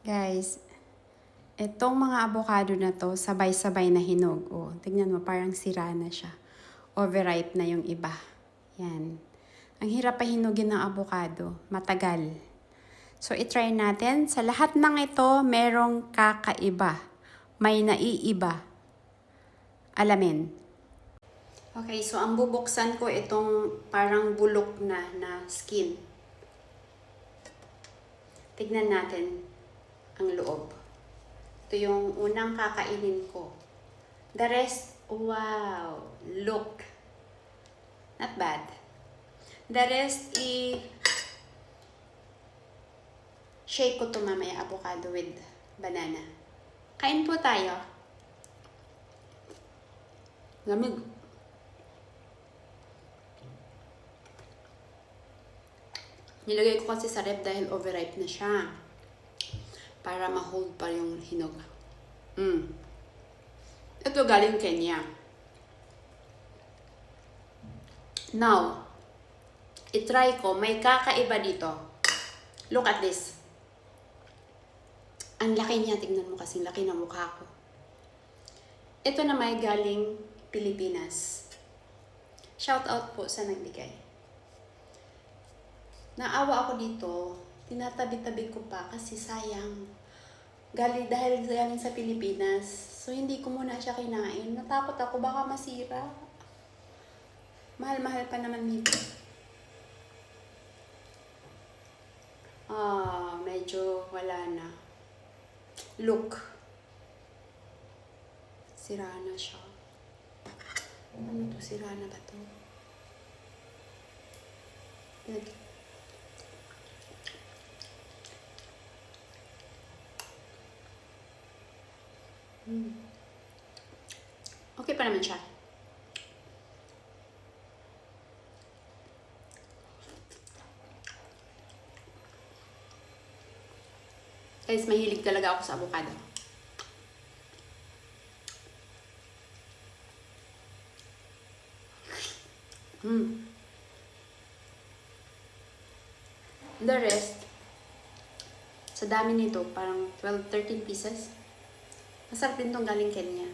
Guys, itong mga avocado na to, sabay-sabay na hinog. Oh, tingnan mo, parang sira na siya. Overripe na yung iba. Yan. Ang hirap pa hinugin ng avocado. Matagal. So, itry natin. Sa lahat ng ito, merong kakaiba. May naiiba. Alamin. Okay, so ang bubuksan ko itong parang bulok na skin. Tignan natin ang loob. Ito yung unang kakainin ko. The rest, wow, look. Not bad. The rest, shake ko to mamaya, avocado with banana. Kain po tayo. Lamig. Nilagay ko kasi sa ref dahil overripe na siya. Para ma-hold pa yung hinog. Ito galing Kenya. Now, itry ko. May kakaiba dito. Look at this. Ang laki niya. Tingnan mo kasing laki ng mukha ko. Ito na may galing Pilipinas. Shout out po sa nagbigay. Naawa ako dito. Tinatabi-tabi ko pa kasi sayang. Dahil galing sa Pilipinas. So, hindi ko muna siya kinain. Natakot ako, baka masira. Mahal-mahal pa naman nito. Medyo wala na. Look. Sira na siya. Ano to? Sira na ba to? Okay pa naman siya. Guys, mahilig talaga ako sa avocado. The rest, sa dami nito, parang 12-13 pieces. Masarap din itong galing Kenya.